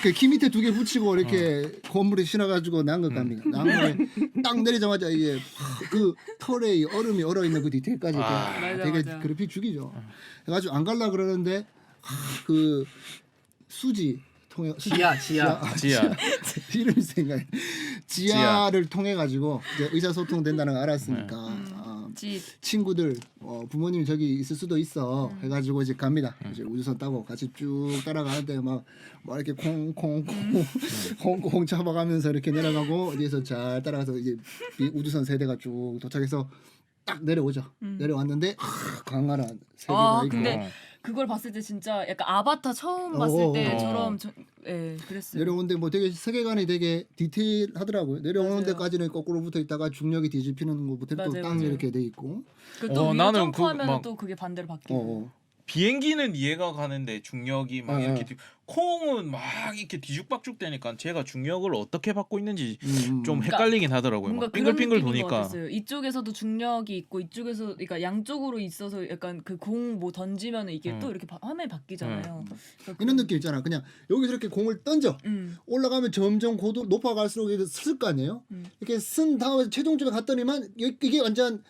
그 키 밑에 2개 붙이고 이렇게 건물에 신어가지고 난것 갑니다. 나무에 딱 내리자마자 이게 그 털에 이 얼음이 얼어 있는 그 디테일까지 되게 맞아. 그래픽 죽이죠. 그래가지고 안 갈라 그러는데 그 수지 통해 지야. 이름이 생각해. 지하를 통해 가지고 의사소통 된다는 걸 알았으니까 친구들 부모님이 저기 있을 수도 있어 해가지고 이제 갑니다. 이제 우주선 타고 같이 쭉 따라가는데 막 이렇게 콩콩콩 잡아가면서 이렇게 내려가고 어디에서 잘 따라가서 이제 우주선 세대가 쭉 도착해서 딱 내려오죠. 내려왔는데 광활한 세계가 있고. 근데 그걸 봤을 때 진짜 약간 아바타 처음 봤을 때처럼 그랬어요. 내려오는데 뭐 되게 세계관이 되게 디테일하더라고요. 내려오는 데까지는 거꾸로 붙어 있다가 중력이 뒤집히는 거부터 또 땅 이렇게 돼 있고. 또 나는 점프하면 또 그게 반대로 바뀌고. 비행기는 이해가 가는데 중력이 막 이렇게 콩은 막 이렇게 뒤죽박죽 되니까 제가 중력을 어떻게 받고 있는지 좀 헷갈리긴 하더라고요. 뭔가 막 빙글빙글 그런 느낌인 것 도니까. 같았어요. 이쪽에서도 중력이 있고 이쪽에서 그러니까 양쪽으로 있어서 약간 그 공 뭐 던지면 이게 또 이렇게 화면이 바뀌잖아요. 그러니까 이런 느낌 있잖아. 그냥 여기서 이렇게 공을 던져 올라가면 점점 고도 높아갈수록 이게 쓸 거 아니에요. 이렇게 쓴 다음에 최종점에 갔더니만 이게 완전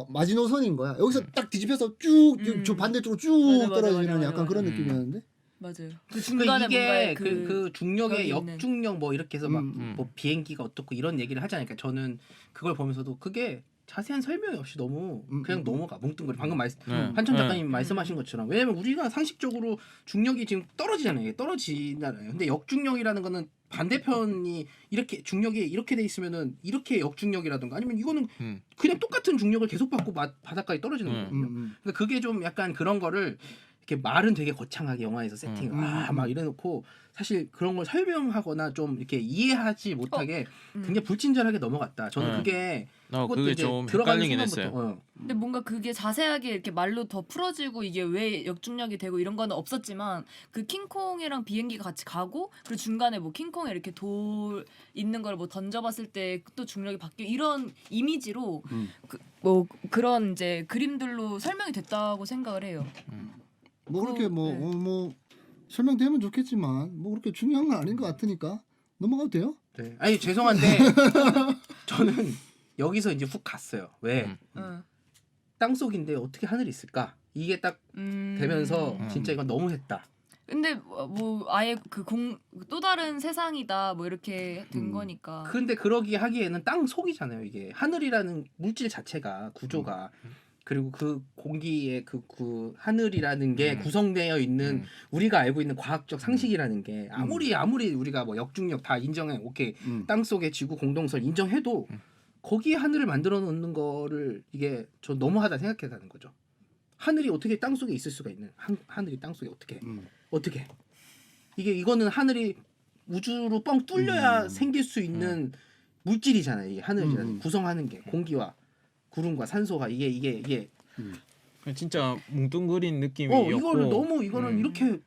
마지노선인 거야. 여기서 딱 뒤집혀서 쭉 저 반대쪽으로 쭉 떨어지는 약간 그런 느낌이었는데. 맞아요. 그 중간에 이게 뭔가 그 중력의 벽이 역중력 뭐 이렇게 해서 막 뭐 비행기가 어떻고 이런 얘기를 하잖아요. 그러니까 저는 그걸 보면서도 그게 자세한 설명이 없이 너무 그냥 넘어가 뭉뚱그려. 방금 한천 작가님 말씀하신 것처럼 왜냐면 우리가 상식적으로 중력이 지금 떨어지잖아요. 떨어지잖아요. 근데 역중력이라는 거는 반대편이 이렇게 중력이 이렇게 돼 있으면은 이렇게 역중력이라든가 아니면 이거는 그냥 똑같은 중력을 계속 받고 바닥까지 떨어지는 거거든요. 그러니까 그게 좀 약간 그런 거를 이렇게 말은 되게 거창하게 영화에서 세팅을 막 이래놓고 사실 그런 걸 설명하거나 좀 이렇게 이해하지 못하게 굉장히 불친절하게 넘어갔다. 저는 그게 그게 좀 헷갈리긴 했어요. 근데 뭔가 그게 자세하게 이렇게 말로 더 풀어지고 이게 왜 역중력이 되고 이런 거는 없었지만 그 킹콩이랑 비행기가 같이 가고 그리고 중간에 뭐 킹콩에 이렇게 돌 있는 걸 뭐 던져봤을 때 또 중력이 바뀌고 이런 이미지로 뭐 그런 이제 그림들로 설명이 됐다고 생각을 해요. 뭐 그렇게 뭐 설명되면 좋겠지만 뭐 그렇게 중요한 건 아닌 것 같으니까 넘어가도 돼요? 네. 아니 죄송한데 저는 여기서 이제 훅 갔어요. 왜? 땅속인데 어떻게 하늘이 있을까? 이게 딱 되면서 진짜 이건 너무했다. 근데 뭐 아예 그 또 다른 세상이다 뭐 이렇게 된 거니까. 근데 그러기 하기에는 땅 속이잖아요. 이게 하늘이라는 물질 자체가 구조가 그리고 그 공기의 그 하늘이라는 게 구성되어 있는 우리가 알고 있는 과학적 상식이라는 게 아무리 우리가 뭐 역중력 다 인정해 오케이 땅 속의 지구 공동설 인정해도 거기에 하늘을 만들어 놓는 거를 이게 저 너무하다 생각했다는 거죠. 하늘이 어떻게 땅 속에 있을 수가 있는 하늘이 땅 속에 어떻게 이거는 하늘이 우주로 뻥 뚫려야 생길 수 있는 물질이잖아요. 이 하늘이라는 구성하는 게 공기와 구름과 산소가 이게 진짜 뭉뚱그린 느낌이었고 이거를 이거는 이렇게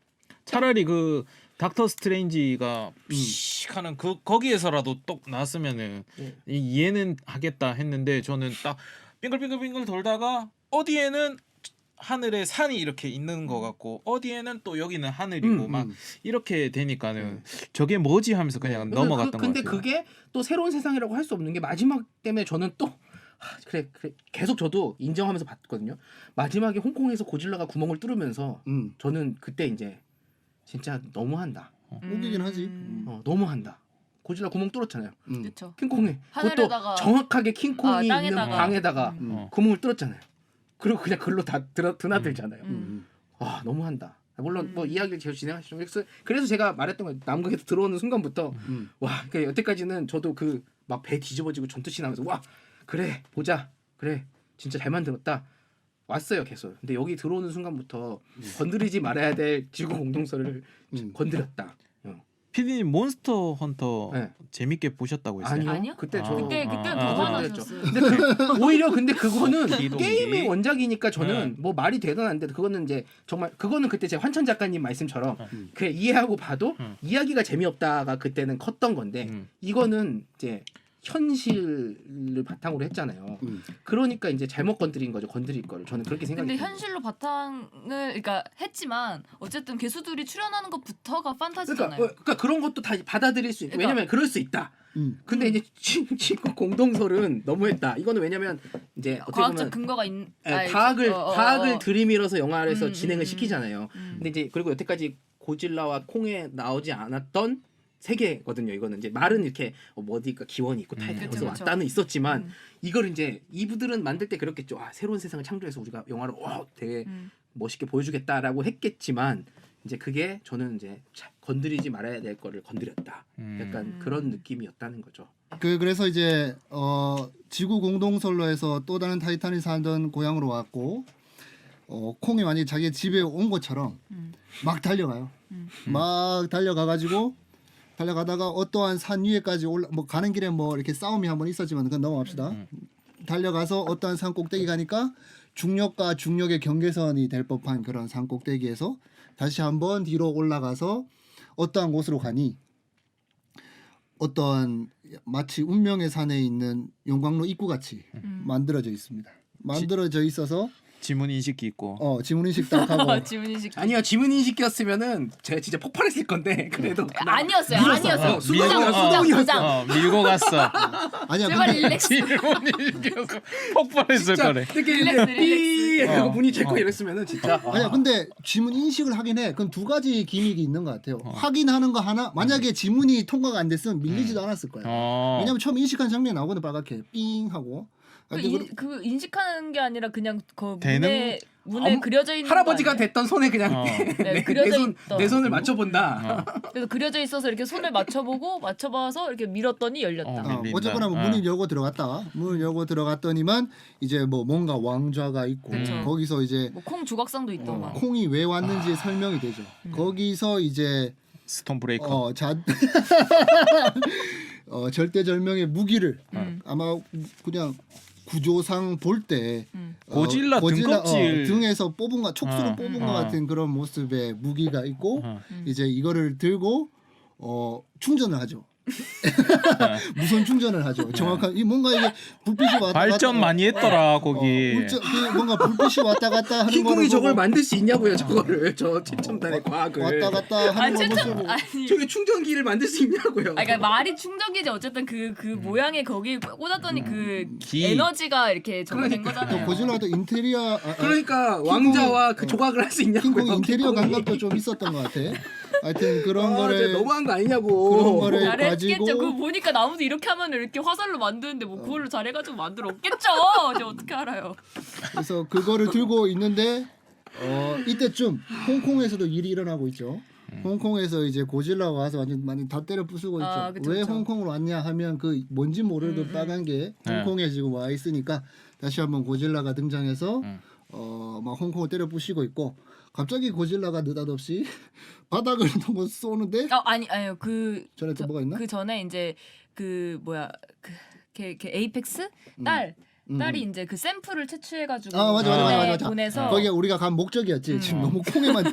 차라리 그 닥터 스트레인지가 픽 하는 거기에서라도 똑 나왔으면은 이해는 하겠다 했는데 저는 딱 빙글빙글 돌다가 어디에는 하늘에 산이 이렇게 있는 것 같고 어디에는 또 여기는 하늘이고 막 이렇게 되니까는 저게 뭐지 하면서 그냥 넘어갔던 것 같아요. 근데 그게 또 새로운 세상이라고 할 수 없는 게 마지막 때문에 저는 또 그래 계속 저도 인정하면서 봤거든요. 마지막에 홍콩에서 고질라가 구멍을 뚫으면서 저는 그때 이제 진짜 너무한다. 웃기긴 하지. 너무한다. 고질라 구멍 뚫었잖아요. 그렇죠. 킹콩에 그것도 정확하게 킹콩이 있는 방에다가 구멍을 뚫었잖아요. 그리고 그냥 글로 다 드나들잖아요. 아 너무한다. 물론 뭐 이야기를 계속 진행하시죠. 그래서 제가 말했던 거 남극에서 들어오는 순간부터 와 그러니까 여태까지는 저도 그 막 배 뒤집어지고 전투씬 하면서 와 그래 보자 그래 진짜 잘 만들었다 왔어요 계속. 근데 여기 들어오는 순간부터 건드리지 말아야 될 지구 공동설을 건드렸다. 피디님 몬스터 헌터 재밌게 보셨다고 했어요? 아니요? 그때 그때는 더 화나셨어요. 오히려 근데 그거는 게임의 원작이니까 저는 뭐 말이 대단한데 그거는 이제 정말 그거는 그때 제 환천 작가님 말씀처럼 그냥 이해하고 봐도 이야기가 재미없다가 그때는 컸던 건데 이거는 이제 현실을 바탕으로 했잖아요. 그러니까 이제 잘못 건드린 거죠. 건드릴 거를. 저는 그렇게 생각해요. 근데 현실로 바탕을 그러니까 했지만 어쨌든 괴수들이 출연하는 것부터가 판타지잖아요. 그러니까 그런 것도 다 받아들일 수 있고 그러니까. 왜냐면 그럴 수 있다. 근데 이제 친구 공동설은 너무했다. 이거는 왜냐면 이제 어떻게 과학적 보면 근거가 과학을 들이밀어서 영화에서 음, 진행을 음, 시키잖아요. 근데 이제 그리고 여태까지 고질라와 콩에 나오지 않았던 세계거든요. 이거는 이제 말은 이렇게 뭐 어디가 기원이 있고 타이탄에서 그쵸, 그쵸. 왔다는 있었지만 이걸 이제 이분들은 만들 때 그렇겠죠. 아, 새로운 세상을 창조해서 우리가 영화를 되게 멋있게 보여주겠다라고 했겠지만 이제 그게 저는 이제 건드리지 말아야 될 거를 건드렸다. 약간 그런 느낌이었다는 거죠. 그래서 이제 지구 공동설로 해서 또 다른 타이탄이 살던 고향으로 왔고 콩이 만약에 자기 집에 온 것처럼 막 달려가요. 막 달려가가지고 달려가다가 어떠한 산 위에까지 뭐 가는 길에 뭐 이렇게 싸움이 한번 있었지만 그건 넘어갑시다. 달려가서 어떠한 산 꼭대기 가니까 중력과 중력의 경계선이 될 법한 그런 산 꼭대기에서 다시 한번 뒤로 올라가서 어떠한 곳으로 가니 어떠한 마치 운명의 산에 있는 용광로 입구같이 만들어져 있습니다. 만들어져 있어서 지문 인식기 있고. 지문인식 딱 하고 지문인식 아니요, 지문 인식이었으면은 제가 진짜 폭발했을 건데 그래도 아니었어요. 밀었어. 아니었어요. 수동이었어. 밀고 갔어. 아니야 제발 근데 릴렉스. 지문 인식이어서 폭발했을 진짜 거래. 이렇게 릴렉스, 삐 릴렉스. 하고 문이 제거 이랬으면은 진짜 아니야 근데 지문 인식을 하긴 해. 그건 두 가지 기믹이 있는 것 같아요. 확인하는 거 하나. 만약에 지문이 통과가 안 됐으면 밀리지도 않았을 거야. 왜냐면 처음 인식한 장면이 나오거든 빨갛게 삥 하고. 그 인식하는 게 아니라 그냥 그 되는- 문에 그려져 있는 할아버지가 거 아니에요? 됐던 손에 그냥 네, 그려져 있던. 내 손을 맞춰본다. 그래서 그려져 있어서 이렇게 손을 맞춰보고 맞춰봐서 이렇게 밀었더니 열렸다. 밀린다. 어쨌거나 뭐 문을 열고 들어갔다. 문을 열고 들어갔더니만 이제 뭐 뭔가 왕좌가 있고 그쵸. 거기서 이제 뭐 콩 조각상도 있더만. 콩이 왜 왔는지 설명이 되죠. 거기서 이제 스톤 브레이커. 절대절명의 무기를 아마 그냥 구조상 볼 때 고질라 등껍질. 등에서 뽑은 거 촉수로 뽑은 것 같은 그런 모습의 무기가 있고 이제 이거를 들고 충전을 하죠. 무선 충전을 하죠. 정확한 이 뭔가 이게 불빛이 왔다 발전 갔다, 많이 했더라 거기. 뭔가 불빛이 왔다 갔다 하는 거를 킹콩이 저걸 보고 만들 수 있냐고요, 저거를. 저 최첨단의 과학을. 왔다 갔다 하는 걸 보고 아니. 저게 충전기를 만들 수 있냐고요. 그러니까 말이 충전기지 어쨌든 그 모양의 거기에 꽂았더니 그 기. 에너지가 이렇게 적용된 거잖아요. 고질라도 인테리어 그러니까 왕자와 그 조각을 할 수 있냐고요. 킹콩 인테리어 킹콩이. 감각도 좀 있었던 것 같아. 하여튼 그런 아, 거를 진짜 너무한 거 아니냐고. 그런 거를 잘했겠죠. 가지고 그거 보니까 나무도 이렇게 하면 이렇게 화살로 만드는데 뭐 그걸로 잘해가지고 만들었겠죠. 이제 어떻게 알아요? 그래서 그거를 들고 있는데 이때쯤 홍콩에서도 일이 일어나고 있죠. 홍콩에서 이제 고질라가 와서 완전 다 때려 부수고 있죠. 그쵸, 왜 그쵸. 홍콩으로 왔냐 하면 그 뭔지 모르는 빨간 게 홍콩에 지금 와 있으니까 다시 한번 고질라가 등장해서 막 홍콩을 때려 부시고 있고 갑자기 고질라가 느닷없이 바닥을 너무 쏘는데 아니요 그 전에 또 뭐가 있나? 그 전에 이제 그 뭐야 걔 에이펙스 딸이 이제 그 샘플을 채취해가지고 맞아. 보내서 거기가 우리가 간 목적이었지. 지금 너무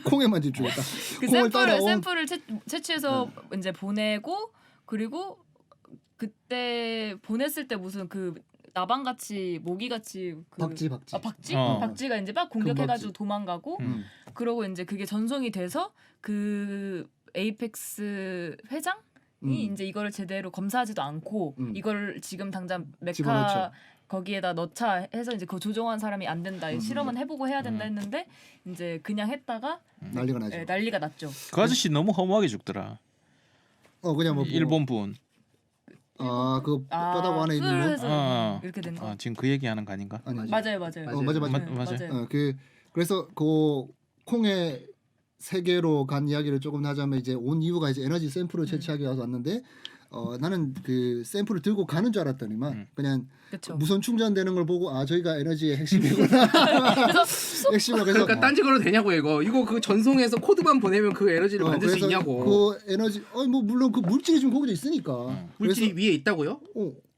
콩에만 집중했다. 그 콩을 따라온 샘플을 채취해서 이제 보내고 그리고 그때 보냈을 때 무슨 그 나방같이 모기같이 그 박쥐 박쥐가 이제 막 공격해가지고 도망가고 그러고 이제 그게 전송이 돼서 그 에이펙스 회장이 이제 이거를 제대로 검사하지도 않고 이걸 지금 당장 메카 집어넣죠. 거기에다 넣자 해서 이제 그 조종한 사람이 안 된다 실험은 해보고 해야 된다 했는데 이제 그냥 했다가 난리가 나죠. 난리가 났죠. 그 아저씨 너무 허무하게 죽더라. 그냥 뭐 일본 분. 그 뼈다구 안에 있는 거. 해서 이렇게 된 거. 지금 그 얘기하는 거 아닌가? 아니. 맞아요. 맞아. 맞아요. 그래서 그 콩의 세계로 간 이야기를 조금 하자면 이제 온 이유가 이제 에너지 샘플을 채취하기 위해서 왔는데 나는 그 샘플을 들고 가는 줄 알았더니만 그냥 그쵸. 무선 충전되는 걸 보고 저희가 에너지의 핵심이구나. 핵심이라 그래서 그러니까 딴지 걸어도 되냐고 이거 그 전송해서 코드만 보내면 그 에너지를 만들 수 그래서 있냐고. 그 에너지 뭐 물론 그 물질이 지금 거기도 있으니까. 물질이 위에 있다고요?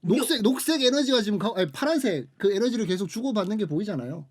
녹색 에너지가 지금 파란색 그 에너지를 계속 주고받는 게 보이잖아요.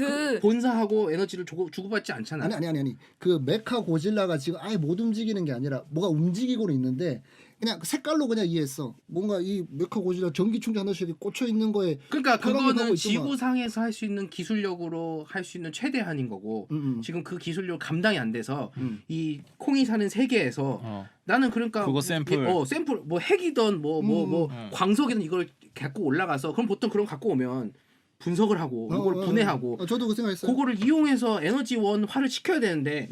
그 본사하고 에너지를 주고받지 않잖아요. 아니. 그 메카 고질라가 지금 아예 못 움직이는 게 아니라 뭐가 움직이고는 있는데 그냥 색깔로 그냥 이해했어. 뭔가 이 메카 고질라 전기 충전 하나씩 이렇게 꽂혀 있는 거에 그러니까 혈압이 가고 그거는 있더만. 지구상에서 할 수 있는 기술력으로 할 수 있는 최대한인 거고 지금 그 기술력 감당이 안 돼서 이 콩이 사는 세계에서 나는 그러니까 그거 샘플. 샘플 뭐 핵이든 뭐 음. 광석이든 이걸 갖고 올라가서 그럼 보통 그런 거 갖고 오면 분석을 하고 이걸 분해하고 저도 그 생각했어요. 그거를 이용해서 에너지원화를 시켜야 되는데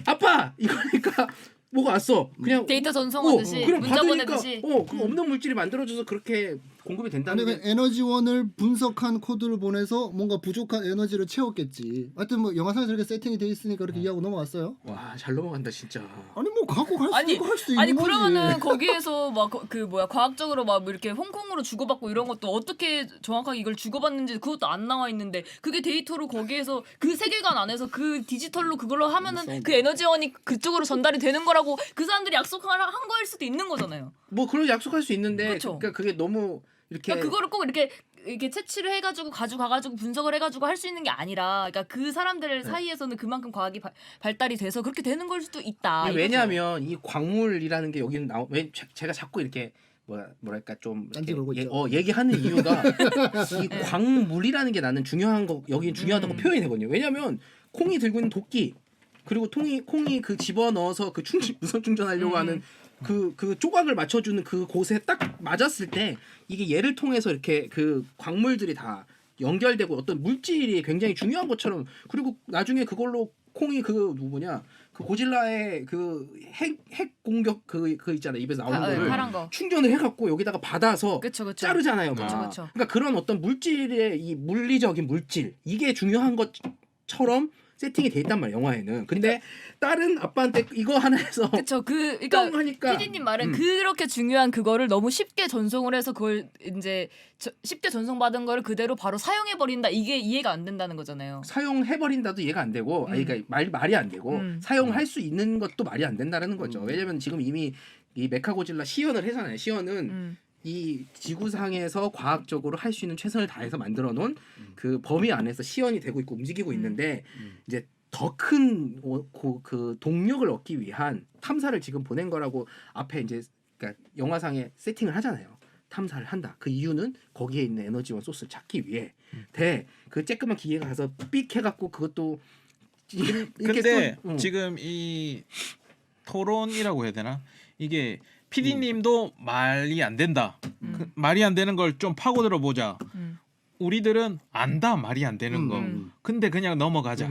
아빠 이거니까 뭐가 왔어 그냥 데이터 전송하듯이 그냥 문자 받으니까 보내듯이 그 없는 물질이 만들어져서 그렇게 공급이 된다는 아니, 게 그 에너지원을 분석한 코드를 보내서 뭔가 부족한 에너지를 채웠겠지. 하여튼 뭐 영화상에서 이렇게 세팅이 돼 있으니까 그렇게 이해하고 넘어갔어요. 와 잘 넘어간다 진짜. 아니 뭐 갖고 갈 수 아니, 있고 할 수 있는 아니 거지. 그러면은 거기에서 막 그 뭐야 과학적으로 막 이렇게 홍콩으로 주고받고 이런 것도 어떻게 정확하게 이걸 주고받는지 그것도 안 나와 있는데 그게 데이터로 거기에서 그 세계관 안에서 그 디지털로 그걸로 하면은 그 에너지원이 그쪽으로 전달이 되는 거라고 그 사람들이 약속한 거일 수도 있는 거잖아요. 뭐 그런 약속할 수 있는데 그쵸. 그러니까 그게 너무 이렇게 그러니까 그거를 꼭 이렇게 채취를 해가지고 가져가가지고 분석을 해가지고 할 수 있는 게 아니라, 그러니까 그 사람들 사이에서는 그만큼 과학이 발달이 돼서 그렇게 되는 걸 수도 있다. 이거죠. 왜냐하면 이 광물이라는 게 여기는 제가 자꾸 이렇게 뭐랄까 좀 딴지 걸고 이렇게 있죠. 얘기하는 이유가 이 광물이라는 게 나는 중요한 거 여기 중요하다고 표현했거든요. 왜냐하면 콩이 들고 있는 도끼 그리고 콩이 그 집어 넣어서 그 무선 충전하려고 하는 그 조각을 맞춰주는 그 곳에 딱 맞았을 때 이게 얘를 통해서 이렇게 그 광물들이 다 연결되고 어떤 물질이 굉장히 중요한 것처럼, 그리고 나중에 그걸로 콩이 그 누구냐 그 고질라의 그 핵 공격 그 있잖아요, 입에서 나오는 거를 파란 거. 충전을 해갖고 여기다가 받아서 그쵸. 자르잖아요. 그쵸, 막. 그쵸. 그러니까 그런 어떤 물질의 이 물리적인 물질 이게 중요한 것처럼 세팅이 돼 있단 말이야 영화에는. 근데 다른 아빠한테 이거 하나 해서 그쵸. 똥 그러니까 하니까 PD님 말은 그렇게 중요한 그거를 너무 쉽게 전송을 해서 그걸 이제 쉽게 전송받은 거를 그대로 바로 사용해 버린다. 이게 이해가 안 된다는 거잖아요. 사용해버린다도 이해가 안 되고 그러니까 말이 안 되고 사용할 수 있는 것도 말이 안 된다는 거죠. 왜냐면 지금 이미 이 메카고질라 시연을 하잖아요. 시연은 이 지구상에서 과학적으로 할 수 있는 최선을 다해서 만들어 놓은 그 범위 안에서 시연이 되고 있고 움직이고 있는데 이제 더 큰 그 동력을 얻기 위한 탐사를 지금 보낸 거라고 앞에 이제 그러니까 영화상에 세팅을 하잖아요. 탐사를 한다. 그 이유는 거기에 있는 에너지원 소스를 찾기 위해. 그 쬐끄만 기계가 가서 삑 해갖고 그것도 근데 지금 이 토론이라고 해야 되나? 이게 PD님도 말이 안 된다. 말이 안 되는 걸 좀 파고들어 보자. 우리들은 안다 말이 안 되는 거. 근데 그냥 넘어가자.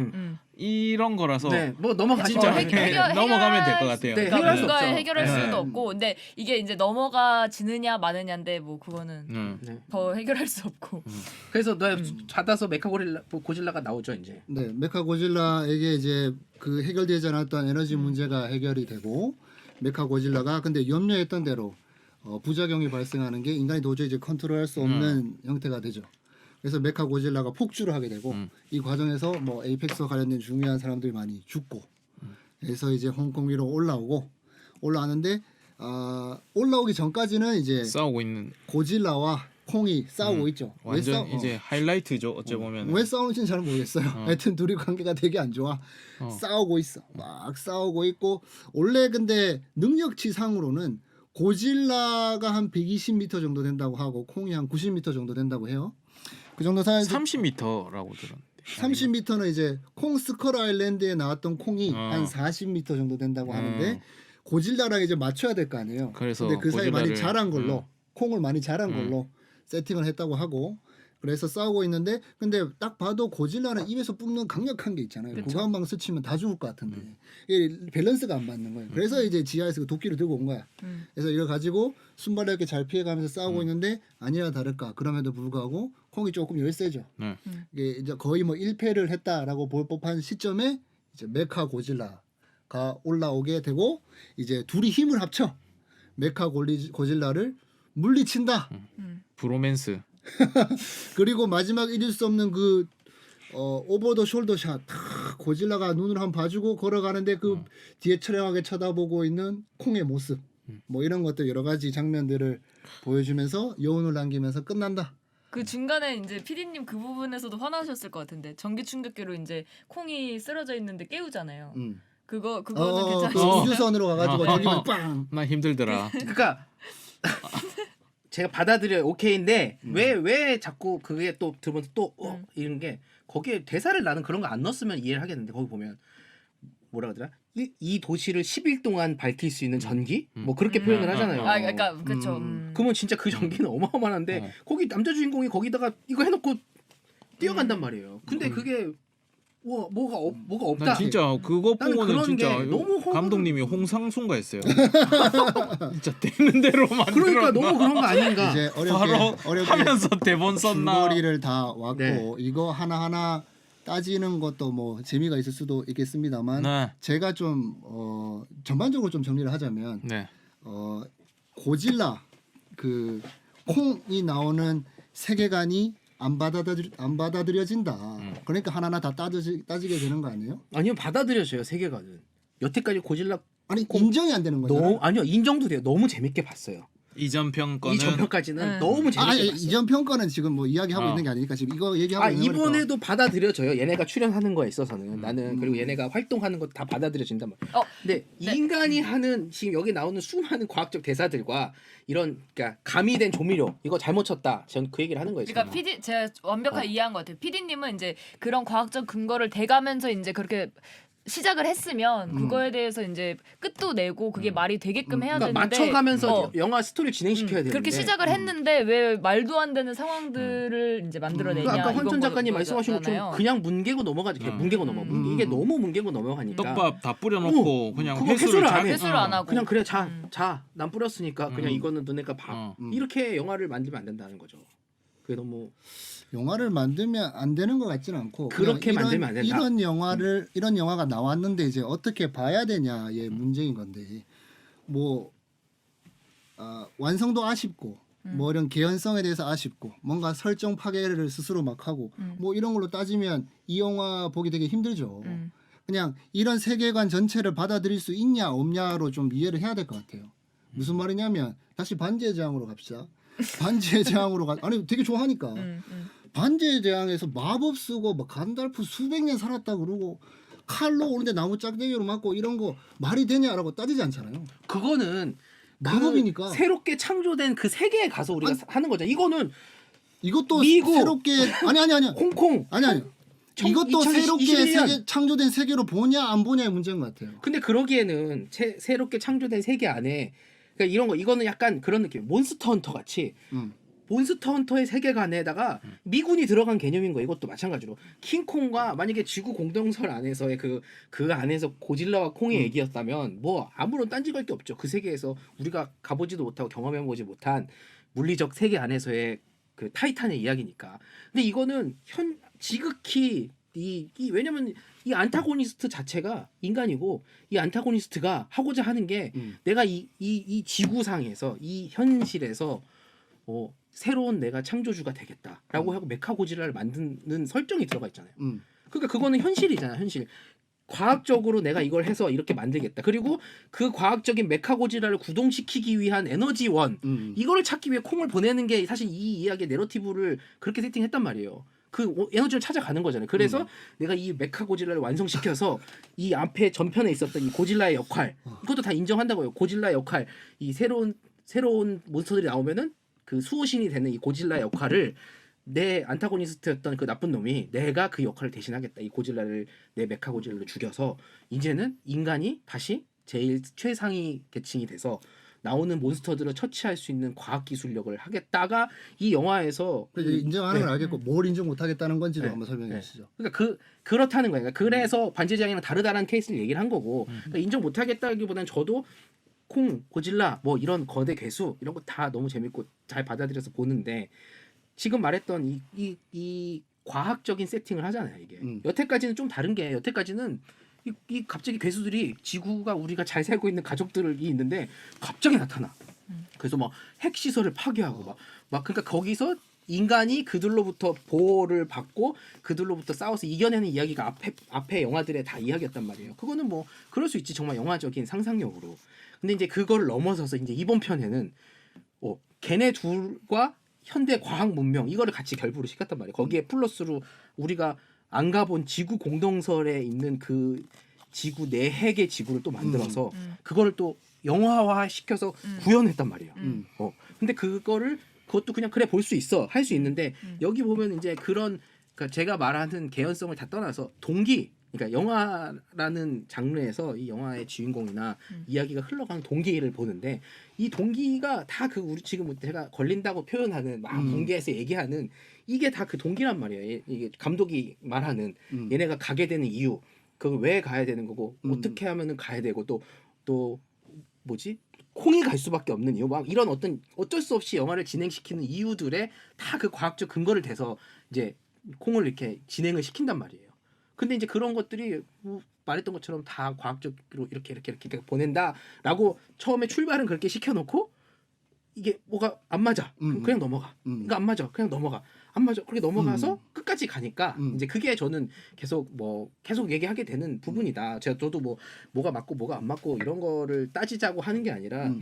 이런 거라서 네, 뭐 넘어가시죠. 진짜 해결- 넘어가면 될 것 같아요. 네, 그러니까 해결할 수 뭔가 없죠. 해결할 네. 수도 없고, 근데 이게 이제 넘어가지느냐 마느냐인데 뭐 그거는 네. 더 해결할 수 없고. 그래서 너 받아서 고질라가 나오죠 이제. 네, 메카 고질라에게 이제 그 해결되지 않았던 에너지 문제가 해결이 되고 메카 고질라가 근데 염려했던 대로 부작용이 발생하는 게 인간이 도저히 이제 컨트롤할 수 없는 형태가 되죠. 그래서 메카 고질라가 폭주를 하게 되고 이 과정에서 뭐 에이펙스와 관련된 중요한 사람들이 많이 죽고 그래서 이제 홍콩 위로 올라가는데 올라오기 전까지는 이제 싸우고 있는 고질라와 콩이 싸우고 있죠. 완전 이제 하이라이트죠. 어째 보면. 왜 싸우는지는 잘 모르겠어요. 하여튼 둘이 관계가 되게 안 좋아. 싸우고 있어. 막 싸우고 있고 원래 근데 능력치상으로는 고질라가 한 120m 정도 된다고 하고 콩이 한 90m 정도 된다고 해요. 그 정도 사이즈 30m라고 들었는데. 30m는 이제 콩 스컬 아일랜드에 나왔던 콩이 한 40m 정도 된다고 하는데 고질라랑 이제 맞춰야 될 거 아니에요. 그래서 근데 그 사이 많이 고질라를- 자란 걸로 콩을 많이 자란 걸로 세팅을 했다고 하고 그래서 싸우고 있는데 근데 딱 봐도 고질라는 입에서 뿜는 강력한 게 있잖아요. 그거 한 방 스치면 다 죽을 것 같은데 이게 밸런스가 안 맞는 거예요. 그래서 이제 지하에서 그 도끼를 들고 온 거야. 그래서 이걸 가지고 순발력 있게 잘 피해가면서 싸우고 있는데 아니나 다를까 그럼에도 불구하고 콩이 조금 열세죠. 이게 이제 거의 뭐 1패를 했다라고 볼 법한 시점에 이제 메카 고질라가 올라오게 되고 이제 둘이 힘을 합쳐 메카 고질라를 물리친다. 브로맨스. 그리고 마지막 잊을 수 없는 그 오버 더 숄더 샷. 고질라가 눈을 한번 봐주고 걸어가는데 그 뒤에 처량하게 쳐다보고 있는 콩의 모습. 뭐 이런 것들 여러 가지 장면들을 보여주면서 여운을 남기면서 끝난다. 그 중간에 이제 PD님 그 부분에서도 화나셨을 것 같은데 전기 충격기로 이제 콩이 쓰러져 있는데 깨우잖아요. 그거는 괜찮으시죠? 우주선으로 가가지고 어. 저기만 빵. 나 힘들더라. 그러니까 제가 받아들여 오케이인데 왜 자꾸 그게 또 들으면서 또 이런 게 거기에 대사를 나는 그런 거 안 넣었으면 이해를 하겠는데 거기 보면 뭐라 그러더라? 이 도시를 10일 동안 밝힐 수 있는 전기? 뭐 그렇게 표현을 하잖아요. 아, 그러니까 그렇죠. 그러면 진짜 그 전기는 어마어마한데 거기 남자 주인공이 거기다가 이거 해놓고 뛰어간단 말이에요. 근데 그게 뭐가 없다. 난 진짜 그거 나는 보고는 그런 진짜 게 너무 감독님이 홍상순가 했어요. 진짜 되는 대로 만들어. 그러니까 너무 그런 거 아닌가. 이제 바로 어렵게 하면서 대본 썼나. 줄거리를 다 왔고 네. 이거 하나하나 따지는 것도 뭐 재미가 있을 수도 있겠습니다만 네. 제가 좀 전반적으로 좀 정리를 하자면 네. 고질라 그 콩이 나오는 세계관이 안 받아들여진다. 그러니까 하나하나 다 따지게 되는 거 아니에요? 아니요 받아들여져요 세계관은. 여태까지 고질라 아니 인정이 안 되는 거잖아요. 아니요 인정도 돼요. 너무 재밌게 봤어요. 이전 평가는 이 전편까지는 네. 너무 재밌게 아니 봤어요. 이전 평가는 지금 뭐 이야기하고 있는 게 아니니까 지금 이거 얘기하고 있는 거니까. 이번에도 받아들여져요. 얘네가 출연하는 거에 있어서는 나는 그리고 얘네가 활동하는 거 다 받아들여진단 말이야. 근데 네. 인간이 하는 지금 여기 나오는 수많은 과학적 대사들과 이런 그러니까 가미된 조미료 이거 잘못 쳤다. 전 그 얘기를 하는 거예요. 그러니까 지금. 제가 완벽하게 이해한 것 같아요. PD님은 이제 그런 과학적 근거를 대가면서 이제 그렇게 시작을 했으면 그거에 대해서 이제 끝도 내고 그게 말이 되게끔 해야 그러니까 되는데 맞춰가면서 영화 스토리를 진행시켜야 되는데 그렇게 시작을 했는데 왜 말도 안 되는 상황들을 이제 만들어내냐. 그러니까 아까 이건 황천 작가님 말씀하신 거잖아요. 것처럼 그냥 뭉개고 넘어가지. 그냥 뭉개고 넘어. 이게 너무 뭉개고 넘어가니까. 떡밥 다 뿌려놓고 그냥 그거 회수를 안 해. 회수를 안 하고. 그냥 그래 자 난 뿌렸으니까 그냥 이거는 너네가 봐. 어. 이렇게 영화를 만들면 안 된다는 거죠. 그게 너무 영화를 만들면 안 되는 것 같지는 않고 그렇게 그냥 만들면 안 된다. 이런 영화가 나왔는데 이제 어떻게 봐야 되냐의 문제인 건데 뭐 완성도 아쉽고 뭐 이런 개연성에 대해서 아쉽고 뭔가 설정 파괴를 스스로 막 하고 뭐 이런 걸로 따지면 이 영화 보기 되게 힘들죠. 그냥 이런 세계관 전체를 받아들일 수 있냐 없냐로 좀 이해를 해야 될 것 같아요. 무슨 말이냐면 다시 반지의 제왕으로 갑시다. 반지의 제왕으로 아니 되게 좋아하니까 반지의 제왕에서 마법 쓰고 막 간달프 수백 년 살았다 그러고 칼로 오는데 나무 짝대기로 맞고 이런 거 말이 되냐라고 따지지 않잖아요. 그거는 마법이니까. 그 새롭게 창조된 그 세계에 가서 우리가 하는 거잖아. 이거는 이것도 미국, 새롭게 아니 홍콩 아니 이것도 2021년. 새롭게 창조된 세계로 보냐 안 보냐의 문제인 것 같아요. 근데 그러기에는 새롭게 창조된 세계 안에 그러니까 이런 거 이거는 약간 그런 느낌. 몬스터 헌터 같이 몬스터 헌터의 세계관에다가 미군이 들어간 개념인 거예요. 이것도 마찬가지로 킹콩과 만약에 지구 공동설 안에서의 그 안에서 고질라와 콩의 얘기였다면 뭐 아무런 딴지걸 게 없죠. 그 세계에서 우리가 가보지도 못하고 경험해보지 못한 물리적 세계 안에서의 그 타이탄의 이야기니까. 근데 이거는 지극히 왜냐면 이 안타고니스트 자체가 인간이고 이 안타고니스트가 하고자 하는 게 내가 이 지구상에서 이 현실에서 새로운 내가 창조주가 되겠다라고 하고 메카고질라를 만드는 설정이 들어가 있잖아요. 그러니까 그거는 현실이잖아. 현실. 과학적으로 내가 이걸 해서 이렇게 만들겠다. 그리고 그 과학적인 메카고질라를 구동시키기 위한 에너지원 이거를 찾기 위해 콩을 보내는 게 사실 이 이야기의 내러티브를 그렇게 세팅했단 말이에요. 그 에너지를 찾아가는 거잖아요. 그래서 내가 이 메카고질라를 완성시켜서 이 앞에 전편에 있었던 이 고질라의 역할 이것도 다 인정한다고요. 고질라의 역할 이 새로운 몬스터들이 나오면은 그 수호신이 되는 이 고질라의 역할을 내 안타고니스트였던 그 나쁜 놈이 내가 그 역할을 대신하겠다. 이 고질라를 내 메카고질라를 죽여서 이제는 인간이 다시 제일 최상위 계층이 돼서 나오는 몬스터들을 처치할 수 있는 과학기술력을 하겠다가 이 영화에서 인정하는 건 알겠고 뭘 인정 못하겠다는 건지도 네. 한번 설명해 주시죠. 그러니까 그렇다는 거예요. 그래서 반지의 제왕이랑 다르다는 케이스를 얘기를 한 거고 그러니까 인정 못하겠다기보다는 저도 콩, 고질라 뭐 이런 거대 괴수 이런 거 다 너무 재밌고 잘 받아들여서 보는데 지금 말했던 이 과학적인 세팅을 하잖아요. 이게 여태까지는 좀 다른 게 여태까지는 이 갑자기 괴수들이 지구가 우리가 잘 살고 있는 가족들이 있는데 갑자기 나타나. 그래서 막 핵시설을 파괴하고 막 그러니까 거기서 인간이 그들로부터 보호를 받고 그들로부터 싸워서 이겨내는 이야기가 앞에 영화들의 다 이야기였단 말이에요. 그거는 뭐 그럴 수 있지 정말 영화적인 상상력으로. 근데 이제 그걸 넘어서서 이제 이번 편에는 걔네 둘과 현대 과학 문명 이거를 같이 결부를 시켰단 말이에요. 거기에 플러스로 우리가 안 가본 지구 공동설에 있는 그 지구 내 핵의 지구를 또 만들어서 그거를 또 영화화 시켜서 구현했단 말이에요. 근데 그것도 그냥 그래 볼 수 있어 할 수 있는데 여기 보면 이제 그런 그러니까 제가 말하는 개연성을 다 떠나서 동기 그러니까 영화라는 장르에서 이 영화의 주인공이나 이야기가 흘러가는 동기를 보는데 이 동기가 다 그 우리 지금 제가 걸린다고 표현하는 막 분개해서 얘기하는 이게 다 그 동기란 말이에요. 이게 감독이 말하는 얘네가 가게 되는 이유, 그걸 왜 가야 되는 거고 어떻게 하면은 가야 되고 또 뭐지? 콩이 갈 수밖에 없는 이유, 막 이런 어쩔 수 없이 영화를 진행시키는 이유들에 다 그 과학적 근거를 대서 이제 콩을 이렇게 진행을 시킨단 말이에요. 근데 이제 그런 것들이 뭐 말했던 것처럼 다 과학적으로 이렇게 보낸다라고 처음에 출발은 그렇게 시켜놓고 이게 뭐가 안 맞아 그냥 넘어가 이거 안 맞아 그냥 넘어가 안 맞아 그렇게 넘어가서 끝까지 가니까 이제 그게 저는 계속 얘기하게 되는 부분이다. 저도 뭐가 맞고 뭐가 안 맞고 이런 거를 따지자고 하는 게 아니라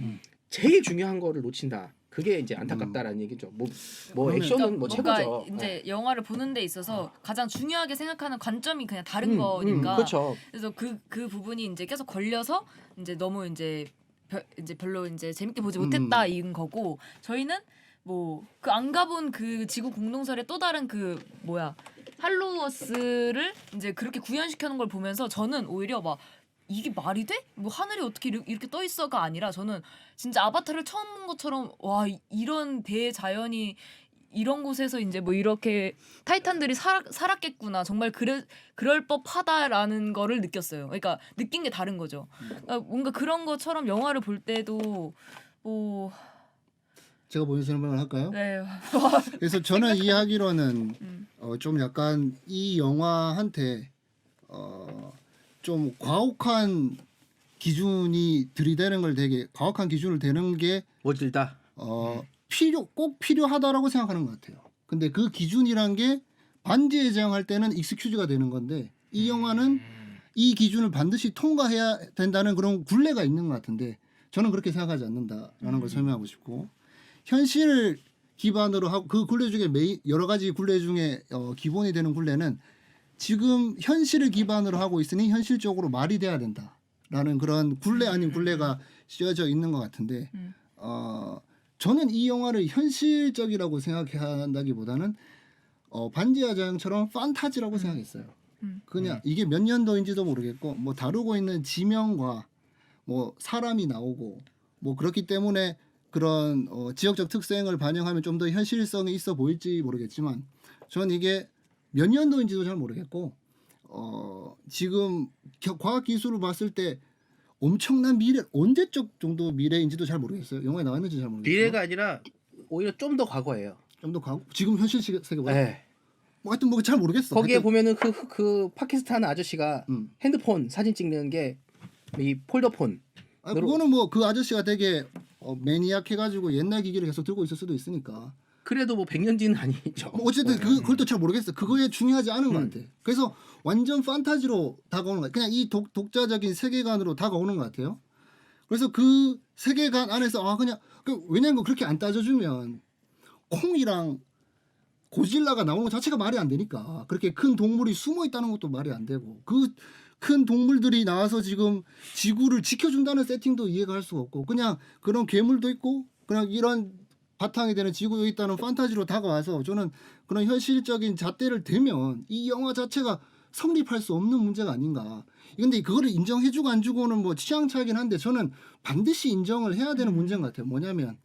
제일 중요한 거를 놓친다. 그게 이제 안타깝다라는 얘기죠. 뭐 액션은 뭐 뭔가 최고죠. 이제 영화를 보는 데 있어서 가장 중요하게 생각하는 관점이 그냥 다른 거니까. 그렇죠. 그래서 그 부분이 이제 계속 걸려서 이제 너무 이제 별로 이제 재밌게 보지 못했다 이인 거고, 저희는 뭐 그 안 가본 그 지구 공동설의 또 다른 그 할로워스를 이제 그렇게 구현시켜 놓은 걸 보면서 저는 오히려 막 이게 말이 돼? 뭐 하늘이 어떻게 이렇게 떠 있어가 아니라 저는 진짜 아바타를 처음 본 것처럼 와 이런 대자연이 이런 곳에서 이제 뭐 이렇게 타이탄들이 살았겠구나, 정말 그럴 법하다라는 거를 느꼈어요. 그러니까 느낀 게 다른 거죠. 그러니까 뭔가 그런 것처럼 영화를 볼 때도 뭐 제가 본인 설명을 할까요? 네. 그래서 저는 이야기로는 좀 약간 이 영화한테 좀 과혹한 기준이 들이대는 걸 되게 과혹한 기준을 대는 게 멋들다. 꼭 필요하다라고 생각하는 것 같아요. 근데 그 기준이란 게 반지의 제왕할 때는 익스큐즈가 되는 건데 이 영화는 이 기준을 반드시 통과해야 된다는 그런 굴레가 있는 것 같은데 저는 그렇게 생각하지 않는다라는 걸 설명하고 싶고, 현실을 기반으로 하고 그 굴레 중에 여러 가지 굴레 중에 기본이 되는 굴레는 지금 현실을 기반으로 하고 있으니 현실적으로 말이 돼야 된다라는 그런 굴레 아닌 굴레가 씌워져 있는 것 같은데 저는 이 영화를 현실적이라고 생각한다기보다는 반지의 제왕처럼 판타지라고 생각했어요. 그냥 이게 몇 년도인지도 모르겠고 뭐 다루고 있는 지명과 뭐 사람이 나오고 뭐 그렇기 때문에 그런 지역적 특성을 반영하면 좀 더 현실성이 있어 보일지 모르겠지만 저는 이게 몇 년도인지도 잘 모르겠고 지금 과학 기술을 봤을 때 엄청난 미래, 언제적 정도 미래인지도 잘 모르겠어요. 영화에 나왔는지 잘 모르겠어요. 미래가 아니라 오히려 좀 더 과거예요. 좀 더 과거? 지금 현실 세계보다? 네. 뭐 하여튼 뭐 잘 모르겠어. 거기에 하여튼, 보면은 그 파키스탄 아저씨가 핸드폰 사진 찍는 게 이 폴더폰. 그거는 뭐 그 아저씨가 되게 매니악해가지고 옛날 기기를 계속 들고 있을 수도 있으니까. 그래도 뭐 100년 뒤는 아니죠. 뭐 어쨌든 그걸 또 잘 모르겠어. 그거에 중요하지 않은 것 같아. 그래서 완전 판타지로 다가오는 것 같아. 그냥 이 독자적인 세계관으로 다가오는 것 같아요. 그래서 그 세계관 안에서 그냥 왜냐면 그렇게 안 따져주면 콩이랑 고질라가 나오는 것 자체가 말이 안 되니까, 그렇게 큰 동물이 숨어 있다는 것도 말이 안 되고, 그 큰 동물들이 나와서 지금 지구를 지켜준다는 세팅도 이해가 할 수가 없고, 그냥 그런 괴물도 있고 그냥 이런 바탕이 되는 지구에 있다는 판타지로 다가와서 저는 그런 현실적인 잣대를 대면 이 영화 자체가 성립할 수 없는 문제가 아닌가. 근데 그거를 인정해주고 안 주고는 뭐 취향 차이긴 한데 저는 반드시 인정을 해야 되는 문제인 것 같아요. 뭐냐면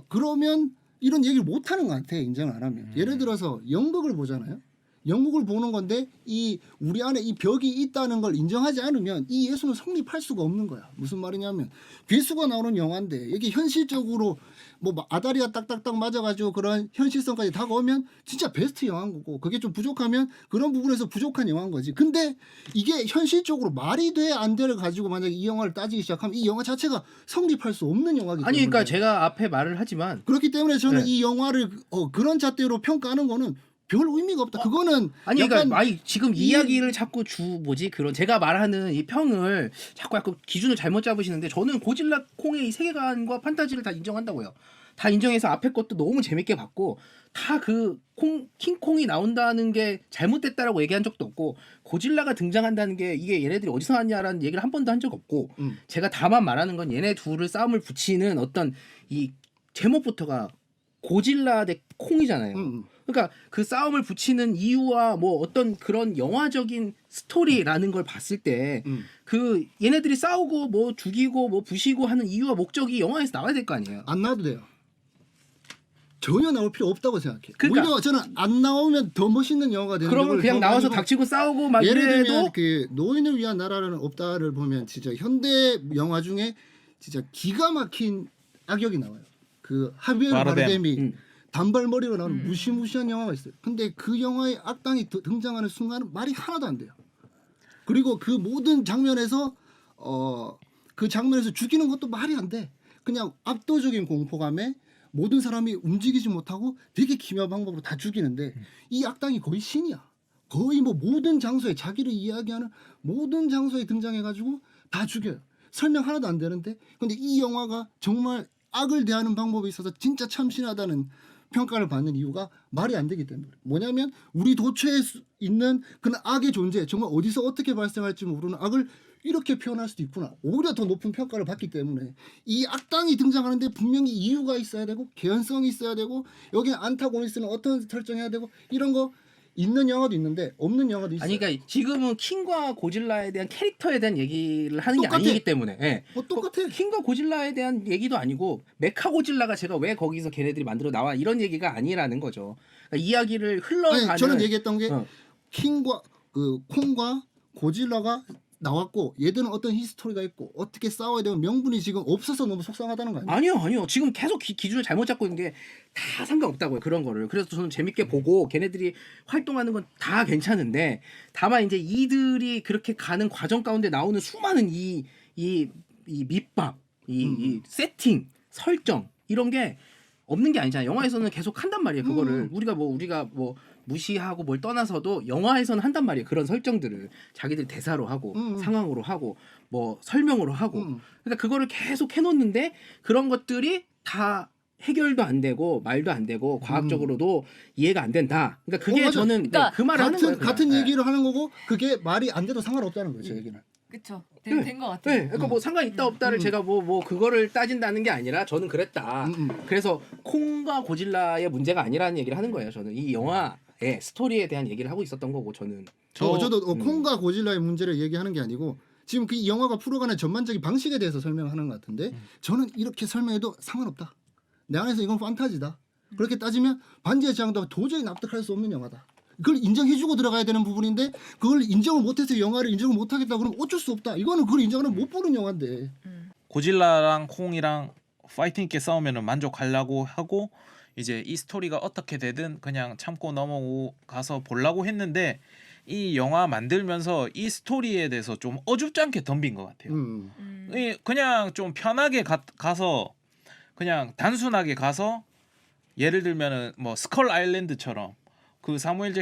그러면 이런 얘기를 못 하는 것 같아. 인정을 안 하면. 예를 들어서 연극을 보잖아요. 연극을 보는 건데 이 우리 안에 이 벽이 있다는 걸 인정하지 않으면 이 예술은 성립할 수가 없는 거야. 무슨 말이냐면 괴수가 나오는 영화인데 이게 현실적으로 뭐 아다리가 딱딱딱 맞아가지고 그런 현실성까지 다가오면 진짜 베스트 영화인 거고, 그게 좀 부족하면 그런 부분에서 부족한 영화인 거지. 근데 이게 현실적으로 말이 돼 안 돼를 가지고 만약에 이 영화를 따지기 시작하면 이 영화 자체가 성립할 수 없는 영화이기 때문에. 아니 그러니까 제가 앞에 말을 하지만 그렇기 때문에 저는 이 영화를 그런 잣대로 평가하는 거는 별 의미가 없다. 그거는 아니 약간 그러니까 지금 이야기를 자꾸 그런 제가 말하는 이 평을 자꾸 약간 기준을 잘못 잡으시는데 저는 고질라 콩의 이 세계관과 판타지를 다 인정한다고요. 다 인정해서 앞에 것도 너무 재밌게 봤고 다 그 킹콩이 나온다는 게 잘못됐다라고 얘기한 적도 없고 고질라가 등장한다는 게 이게 얘네들이 어디서 왔냐라는 얘기를 한 번도 한 적 없고 제가 다만 말하는 건 얘네 둘을 싸움을 붙이는 어떤 이 제목부터가 고질라 대 콩이잖아요. 그러니까 그 싸움을 붙이는 이유와 뭐 어떤 그런 영화적인 스토리라는 걸 봤을 때 그 얘네들이 싸우고 뭐 죽이고 뭐 부시고 하는 이유와 목적이 영화에서 나와야 될 거 아니에요. 안 나와도 돼요. 전혀 나올 필요 없다고 생각해. 그러니까- 오히려 저는 안 나오면 더 멋있는 영화가 되는 그러면 걸 그냥 더 나와서 가지고 닥치고 싸우고 막 예를 이래도 들면 그 노인을 위한 나라는 없다를 보면 진짜 현대 영화 중에 진짜 기가 막힌 악역이 나와요. 그 하비에르 바르뎀. 바르뎀이 단발머리로 나오는 무시무시한 영화가 있어요. 근데 그 영화의 악당이 등장하는 순간은 말이 하나도 안 돼요. 그리고 그 모든 장면에서 그 장면에서 죽이는 것도 말이 안 돼. 그냥 압도적인 공포감에 모든 사람이 움직이지 못하고 되게 기묘한 방법으로 다 죽이는데 이 악당이 거의 신이야. 거의 뭐 모든 장소에 자기를 이야기하는 모든 장소에 등장해가지고 다 죽여요. 설명 하나도 안 되는데 근데 이 영화가 정말 악을 대하는 방법에 있어서 진짜 참신하다는 평가를 받는 이유가 말이 안 되기 때문에 뭐냐면 우리 도처에 있는 그런 악의 존재 정말 어디서 어떻게 발생할지 모르는 악을 이렇게 표현할 수도 있구나. 오히려 더 높은 평가를 받기 때문에 이 악당이 등장하는데 분명히 이유가 있어야 되고 개연성이 있어야 되고 여기에 안타고니스트는 어떤 설정해야 되고 이런 거 있는 영화도 있는데 없는 영화도 있어요. 아니 그러니까 지금은 킹과 고질라에 대한 캐릭터에 대한 얘기를 하는 똑같아. 게 아니기 때문에 예. 똑같아. 킹과 고질라에 대한 얘기도 아니고 메카 고질라가 제가 왜 거기서 걔네들이 만들어 나와 이런 얘기가 아니라는 거죠. 그러니까 이야기를 흘러가는 아니, 저는 얘기했던 게 어. 킹과 그 콩과 고질라가 나왔고 얘들은 어떤 히스토리가 있고 어떻게 싸워야 되는 명분이 지금 없어서 너무 속상하다는 거 아니에요? 아니요. 지금 계속 기준을 잘못 잡고 있는 게 다 상관없다고요. 그런 거를. 그래서 저는 재밌게 보고 걔네들이 활동하는 건 다 괜찮은데 다만 이제 이들이 그렇게 가는 과정 가운데 나오는 수많은 이 밑밥, 이 세팅, 설정 이런 게 없는 게 아니잖아요. 영화에서는 계속 한단 말이에요. 그거를 우리가 뭐 무시하고 뭘 떠나서도 영화에서는 한단 말이에요. 그런 설정들을 자기들 대사로 하고 상황으로 하고 뭐 설명으로 하고 그러니까 그거를 계속 해놓는데 그런 것들이 다 해결도 안 되고 말도 안 되고 과학적으로도 이해가 안 된다. 그러니까 그게 맞아. 저는 네, 그러니까 그 말을 하는 거예요. 그냥. 같은 네. 얘기를 하는 거고 그게 말이 안 돼도 상관없다는 거죠. 얘기는. 그쵸. 네. 된 것 같아요. 네, 그러니까 뭐 상관 있다 없다를 제가 뭐 그거를 따진다는 게 아니라 저는 그랬다. 그래서 콩과 고질라의 문제가 아니라는 얘기를 하는 거예요. 저는 이 영화의 스토리에 대한 얘기를 하고 있었던 거고 저는 저도 콩과 고질라의 문제를 얘기하는 게 아니고 지금 그 영화가 풀어가는 전반적인 방식에 대해서 설명하는 것 같은데 저는 이렇게 설명해도 상관없다. 내 안에서 이건 판타지다. 그렇게 따지면 반지의 제왕도 도저히 납득할 수 없는 영화다. 그걸 인정해주고 들어가야 되는 부분인데 그걸 인정을 못해서 영화를 인정을 못하겠다 그러면 어쩔 수 없다. 이거는 그걸 인정하면 못 보는 영화인데. 고질라랑 콩이랑 파이팅 있게 싸우면은 만족하려고 하고 이제 이 스토리가 어떻게 되든 그냥 참고 넘어가서 보려고 했는데 이 영화 만들면서 이 스토리에 대해서 좀 어줍지 않게 덤빈 것 같아요. 그냥 좀 편하게 가서 그냥 단순하게 가서 예를 들면은 뭐 스컬 아일랜드처럼 그 사무엘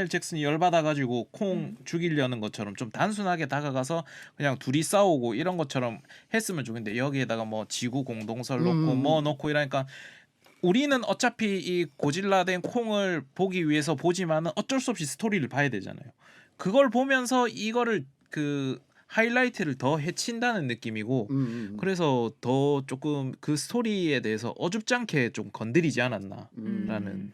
잭슨이 열받아 가지고 콩 죽이려는 것처럼 좀 단순하게 다가가서 그냥 둘이 싸우고 이런 것처럼 했으면 좋겠는데 여기에다가 뭐 지구 공동설 놓고 뭐 놓고 이러니까 우리는 어차피 이 고질라 된 콩을 보기 위해서 보지만은 어쩔 수 없이 스토리를 봐야 되잖아요. 그걸 보면서 이거를 그 하이라이트를 더 해친다는 느낌이고 그래서 더 조금 그 스토리에 대해서 어줍지 않게 좀 건드리지 않았나라는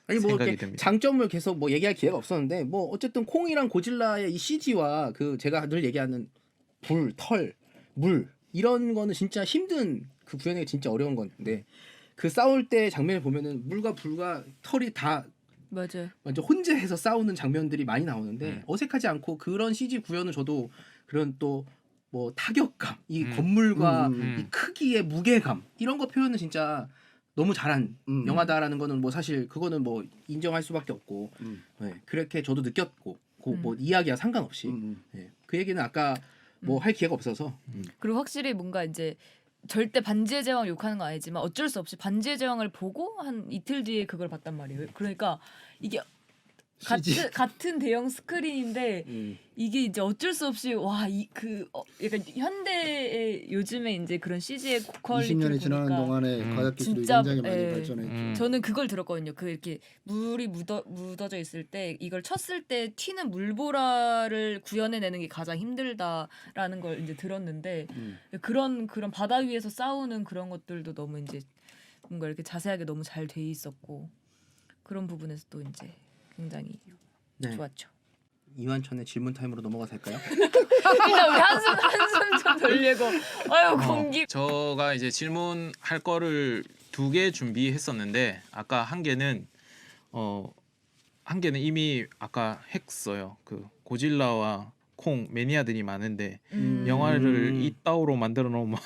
아니 뭐 생각이 이렇게 듭니다. 장점을 계속 뭐 얘기할 기회가 없었는데 뭐 어쨌든 콩이랑 고질라의 이 CG와 그 제가 늘 얘기하는 불, 털, 물 이런 거는 진짜 힘든 그 구현하기 진짜 어려운 건데 그 싸울 때 장면을 보면은 물과 불과 털이 다 맞아요. 완전 혼재해서 싸우는 장면들이 많이 나오는데 어색하지 않고 그런 CG 구현은 저도 그런 또 뭐 타격감, 이 건물과 이 크기의 무게감 이런 거 표현은 진짜 너무 잘한 영화다라는 거는 뭐 사실 그거는 뭐 인정할 수밖에 없고 네, 그렇게 저도 느꼈고 뭐 이야기와 상관없이 네, 그 얘기는 아까 뭐 할 기회가 없어서 그리고 확실히 뭔가 이제 절대 반지의 제왕 욕하는 건 아니지만 어쩔 수 없이 반지의 제왕을 보고 한 이틀 뒤에 그걸 봤단 말이에요. 그러니까 이게 CG. 같은 대형 스크린인데 음. 이게 이제 어쩔 수 없이 약간 현대의 요즘에 이제 그런 CG의 퀄리티를 20년이 지나는 보니까 동안에 과학 기술이 진짜, 굉장히 많이 예. 발전했죠. 저는 그걸 들었거든요. 그 이렇게 물이 묻어져 있을 때 이걸 쳤을 때 튀는 물보라를 구현해내는 게 가장 힘들다라는 걸 이제 들었는데 그런 바다 위에서 싸우는 그런 것들도 너무 이제 뭔가 이렇게 자세하게 너무 잘 돼 있었고 그런 부분에서 또 이제 굉장히 네. 좋았죠. 이완천의 질문 타임으로 넘어가 될까요? 일단 우리 한숨 좀 돌리고 아유 공기 제가 이제 질문할 거를 2개 준비했었는데 아까 한 개는 이미 아까 했어요. 그 고질라와 콩 매니아들이 많은데 영화를 이따오로 만들어 놓으면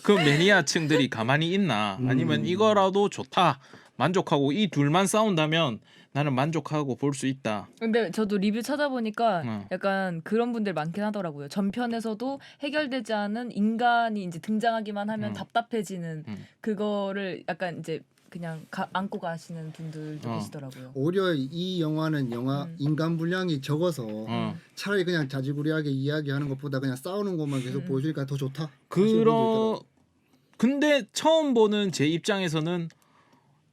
그 매니아층들이 가만히 있나 아니면 이거라도 좋다 만족하고 이 둘만 싸운다면 나는 만족하고 볼 수 있다. 근데 저도 리뷰 찾아보니까 약간 그런 분들 많긴 하더라고요. 전편에서도 해결되지 않은 인간이 이제 등장하기만 하면 답답해지는 그거를 약간 이제 그냥 안고 가시는 분들도 계시더라고요. 오히려 이 영화는 인간 분량이 적어서 차라리 그냥 자지구리하게 이야기하는 것보다 그냥 싸우는 것만 계속 보여주니까 더 좋다. 근데 처음 보는 제 입장에서는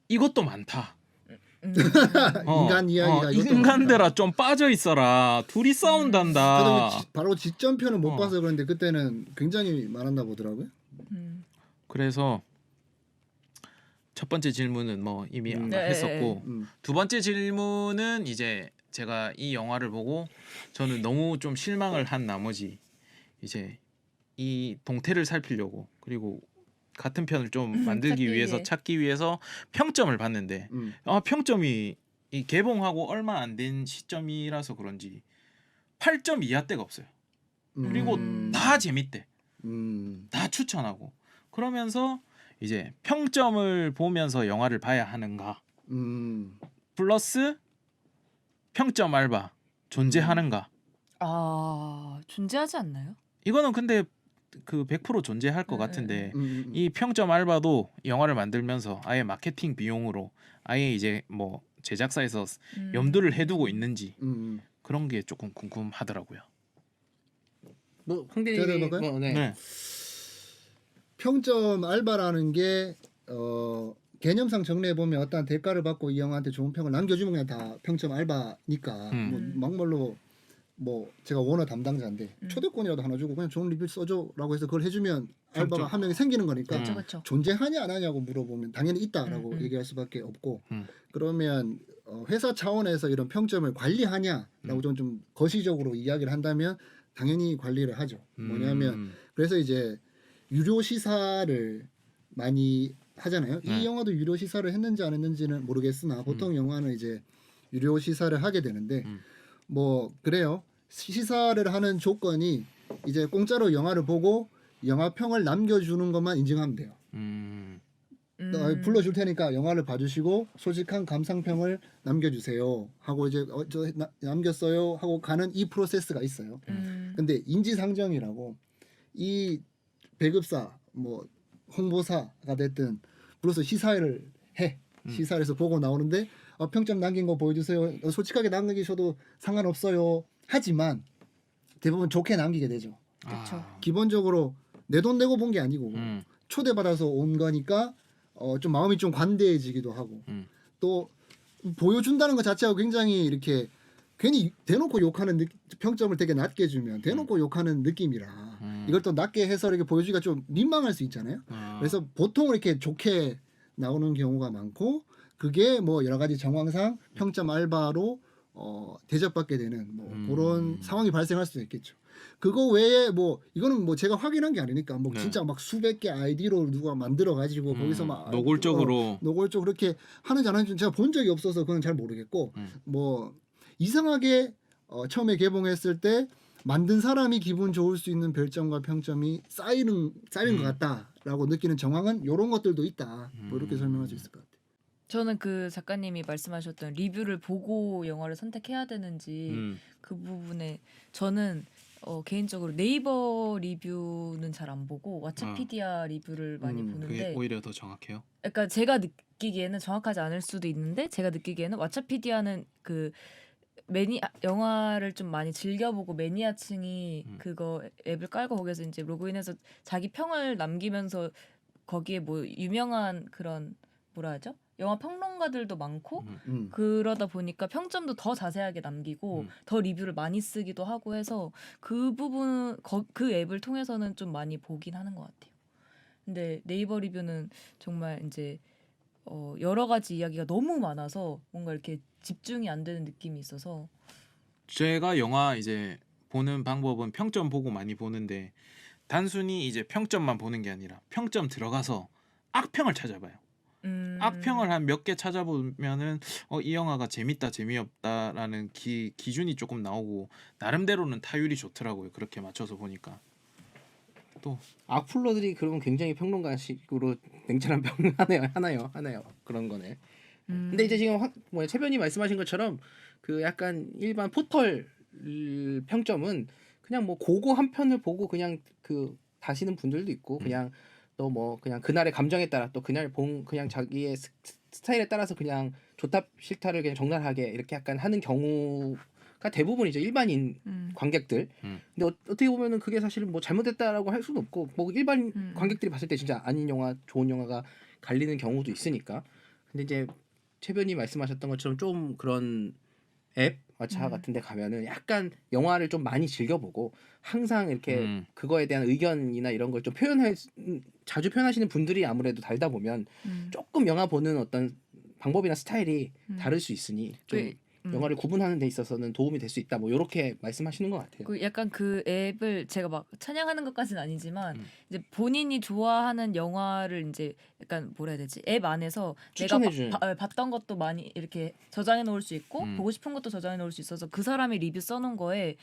이것도 많다. 인간 이야기가 이것도 인간들아 좀 빠져 있어라. 둘이 싸운단다. 저도 바로 직전편은 못 봐서 그런데 그때는 굉장히 많았나 보더라고요. 그래서 첫 번째 질문은 뭐 이미 아까 했었고 두 번째 질문은 이제 제가 이 영화를 보고 저는 너무 좀 실망을 한 나머지 이제 이 동태를 살피려고 그리고 같은 편을 좀 만들기 위해서 찾기 위해서 평점을 봤는데 평점이 이 개봉하고 얼마 안 된 시점이라서 그런지 8점 이하대가 없어요. 그리고 다 재밌대. 다 추천하고 그러면서 이제 평점을 보면서 영화를 봐야 하는가 플러스 평점 알바 존재하는가 존재하지 않나요? 이거는 근데 그 100% 존재할 것 같은데 이 평점 알바도 영화를 만들면서 아예 마케팅 비용으로 아예 이제 뭐 제작사에서 염두를 해두고 있는지 그런 게 조금 궁금하더라고요. 뭐 황대리 네. 평점 알바라는 게 개념상 정리해 보면 어떠한 대가를 받고 이 영화한테 좋은 평을 남겨주면 그냥 다 평점 알바니까 뭐 막말로 뭐 제가 워너 담당자인데 초대권이라도 하나 주고 그냥 좋은 리뷰 써줘라고 해서 그걸 해주면 알바가 한 명이 생기는 거니까 그렇죠. 존재하냐 안 하냐고 물어보면 당연히 있다라고 얘기할 수밖에 없고 그러면 회사 차원에서 이런 평점을 관리하냐라고 좀 거시적으로 이야기를 한다면 당연히 관리를 하죠. 뭐냐면 그래서 이제 유료 시사를 많이 하잖아요. 이 영화도 유료 시사를 했는지 안 했는지는 모르겠으나 보통 영화는 이제 유료 시사를 하게 되는데 뭐 그래요. 시사를 하는 조건이 이제 공짜로 영화를 보고 영화 평을 남겨주는 것만 인증하면 돼요. 불러줄 테니까 영화를 봐주시고 솔직한 감상평을 남겨주세요 하고 이제 남겼어요 하고 가는 이 프로세스가 있어요. 근데 인지상정이라고 이 배급사 뭐 홍보사가 됐든 불러서 시사를 해. 시사를 해서 보고 나오는데 평점 남긴 거 보여주세요. 솔직하게 남기셔도 상관없어요. 하지만 대부분 좋게 남기게 되죠. 그렇죠. 기본적으로 내 돈 내고 본 게 아니고 초대받아서 온 거니까 좀 마음이 좀 관대해지기도 하고 또 보여준다는 것 자체가 굉장히 이렇게 괜히 대놓고 욕하는 평점을 되게 낮게 주면 대놓고 욕하는 느낌이라 이걸 또 낮게 해서 이렇게 보여주기가 좀 민망할 수 있잖아요. 그래서 보통 이렇게 좋게 나오는 경우가 많고 그게 뭐 여러 가지 정황상 평점 알바로 대접받게 되는 뭐 그런 상황이 발생할 수도 있겠죠. 그거 외에 뭐 이거는 뭐 제가 확인한 게 아니니까 뭐 진짜 막 수백 개 아이디로 누가 만들어 가지고 거기서 막 노골적으로 그렇게 하는지 안 하는지 제가 본 적이 없어서 그건 잘 모르겠고 뭐 이상하게 처음에 개봉했을 때 만든 사람이 기분 좋을 수 있는 별점과 평점이 쌓이는 것 같다라고 느끼는 정황은 이런 것들도 있다. 뭐 이렇게 설명할 수 있을 것 같아요. 저는 그 작가님이 말씀하셨던 리뷰를 보고 영화를 선택해야 되는지 그 부분에 저는 개인적으로 네이버 리뷰는 잘 안 보고 왓챠피디아 리뷰를 많이 그게 보는데 오히려 더 정확해요. 약간 제가 느끼기에는 정확하지 않을 수도 있는데 제가 느끼기에는 왓챠피디아는 그 영화를 좀 많이 즐겨보고 매니아층이 그거 앱을 깔고 거기서 이제 로그인해서 자기 평을 남기면서 거기에 뭐 유명한 그런 뭐라 하죠? 영화 평론가들도 많고 그러다 보니까 평점도 더 자세하게 남기고 더 리뷰를 많이 쓰기도 하고 해서 그 부분 그 앱을 통해서는 좀 많이 보긴 하는 것 같아요. 근데 네이버 리뷰는 정말 이제 여러 가지 이야기가 너무 많아서 뭔가 이렇게 집중이 안 되는 느낌이 있어서 제가 영화 이제 보는 방법은 평점 보고 많이 보는데 단순히 이제 평점만 보는 게 아니라 평점 들어가서 악평을 찾아봐요. 악평을 한 몇 개 찾아보면은 이 영화가 재밌다 재미없다라는 기준이 조금 나오고 나름대로는 타율이 좋더라고요. 그렇게 맞춰서 보니까. 또 악플러들이 그러면 굉장히 평론가식으로 냉철한 평 하나요 그런 거네. 근데 이제 지금 최변이 말씀하신 것처럼 그 약간 일반 포털 평점은 그냥 뭐 고거 한 편을 보고 그냥 그 다시는 분들도 있고 그냥 또 뭐 그냥 그날의 감정에 따라 또 그날 그냥 자기의 스타일에 따라서 그냥 좋다 싫다를 그냥 적나라하게 이렇게 약간 하는 경우가 대부분이죠. 일반인 관객들. 근데 어떻게 보면은 그게 사실은 뭐 잘못됐다라고 할 수는 없고 뭐 일반 관객들이 봤을 때 진짜 아닌 영화 좋은 영화가 갈리는 경우도 있으니까. 근데 이제 최변이 말씀하셨던 것처럼 좀 그런 앱 왓챠 같은 데 가면은 약간 영화를 좀 많이 즐겨보고 항상 이렇게 그거에 대한 의견이나 이런 걸 좀 자주 표현하시는 분들이 아무래도 달다 보면 조금 영화 보는 어떤 방법이나 스타일이 다를 수 있으니 좀 영화를 구분하는 데 있어서는 도움이 될 수 있다. 뭐 이렇게 말씀하시는 것 같아요. 그 약간 그 앱을 제가 막 찬양하는 것까지는 아니지만 이제 본인이 좋아하는 영화를 이제 약간 뭐라 해야 되지? 앱 안에서 내가 추천해주는. 봤던 것도 많이 이렇게 저장해 놓을 수 있고 보고 싶은 것도 저장해 놓을 수 있어서 그 사람이 리뷰 써놓은 거에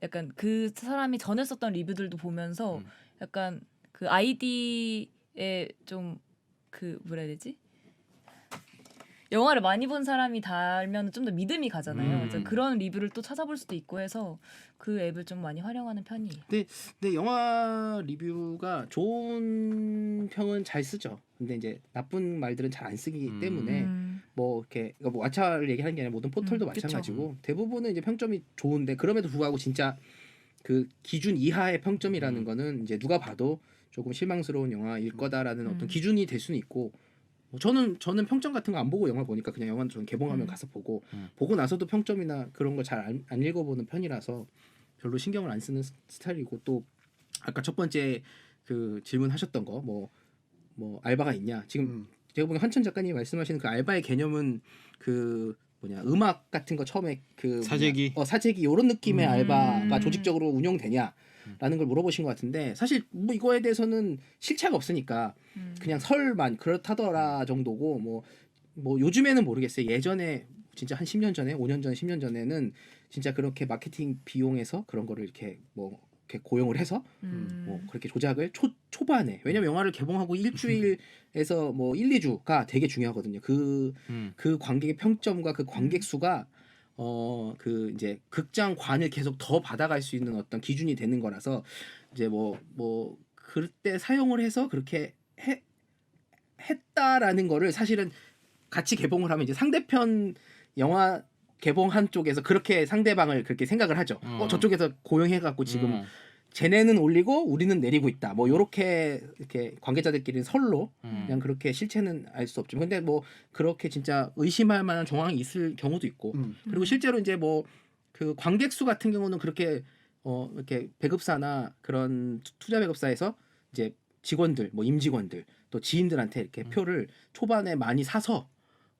약간 그 사람이 전에 썼던 리뷰들도 보면서 약간 그 아이디에 좀 그 뭐라 해야 되지? 영화를 많이 본 사람이 달면 좀 더 믿음이 가잖아요. 그래서 그런 리뷰를 또 찾아볼 수도 있고 해서 그 앱을 좀 많이 활용하는 편이에요. 근데 영화 리뷰가 좋은 평은 잘 쓰죠. 근데 이제 나쁜 말들은 잘 안 쓰기 때문에 뭐 이렇게 뭐 왓챠를 얘기하는 게 아니라 모든 포털도 마찬가지고 대부분은 이제 평점이 좋은데 그럼에도 불구하고 진짜 그 기준 이하의 평점이라는 거는 이제 누가 봐도 조금 실망스러운 영화일 거다라는 어떤 기준이 될 수는 있고 저는 평점 같은 거 안 보고 영화 보니까 그냥 영화는 저는 개봉하면 가서 보고 나서도 평점이나 그런 거 잘 안 읽어보는 편이라서 별로 신경을 안 쓰는 스타일이고 또 아까 첫 번째 그 질문하셨던 거 뭐 알바가 있냐 지금 제가 보기엔 한천 작가님이 말씀하시는 그 알바의 개념은 그 음악 같은 거 처음에 그 사재기 사재기 이런 느낌의 알바가 조직적으로 운영되냐라는 걸 물어보신 것 같은데 사실 뭐 이거에 대해서는 실체가 없으니까 그냥 설만 그렇다더라 정도고 뭐 요즘에는 모르겠어요. 예전에 진짜 한 10년 전에 5년 전에 10년 전에는 진짜 그렇게 마케팅 비용에서 그런 거를 이렇게 뭐 이렇게 고용을 해서 뭐 그렇게 조작을 초반에 왜냐면 영화를 개봉하고 일주일에서 뭐 1, 2주가 되게 중요하거든요. 그 관객의 평점과 그 관객 수가 그 이제 극장관을 계속 더 받아갈 수 있는 어떤 기준이 되는 거라서 이제 뭐 그때 사용을 해서 그렇게 했다라는 거를 사실은 같이 개봉을 하면 이제 상대편 영화 개봉한 쪽에서 그렇게 상대방을 그렇게 생각을 하죠. 저쪽에서 고용해갖고 지금 쟤네는 올리고 우리는 내리고 있다. 뭐 요렇게 이렇게 관계자들끼리는 설로 그냥 그렇게 실체는 알 수 없죠. 근데 뭐 그렇게 진짜 의심할 만한 정황이 있을 경우도 있고 그리고 실제로 이제 뭐 그 관객 수 같은 경우는 그렇게 이렇게 배급사나 그런 투자 배급사에서 이제 직원들 뭐 임직원들 또 지인들한테 이렇게 표를 초반에 많이 사서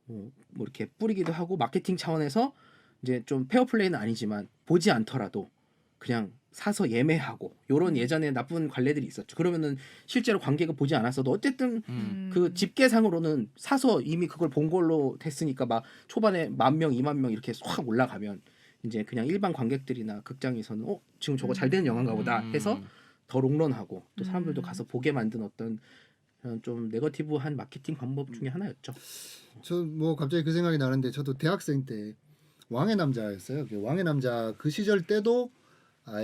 뭐 이렇게 뿌리기도 하고 마케팅 차원에서 이제 좀 페어플레이는 아니지만 보지 않더라도 그냥 사서 예매하고 요런 예전에 나쁜 관례들이 있었죠. 그러면은 실제로 관객을 보지 않았어도 어쨌든 그 집계상으로는 사서 이미 그걸 본 걸로 됐으니까 막 초반에 10,000명, 20,000명 이렇게 확 올라가면 이제 그냥 일반 관객들이나 극장에서는 지금 저거 잘 되는 영화인가 보다 해서 더 롱런하고 또 사람들도 가서 보게 만든 어떤 좀 네거티브한 마케팅 방법 중에 하나였죠. 저 뭐 갑자기 그 생각이 나는데 저도 대학생 때 왕의 남자였어요. 그 왕의 남자 그 시절 때도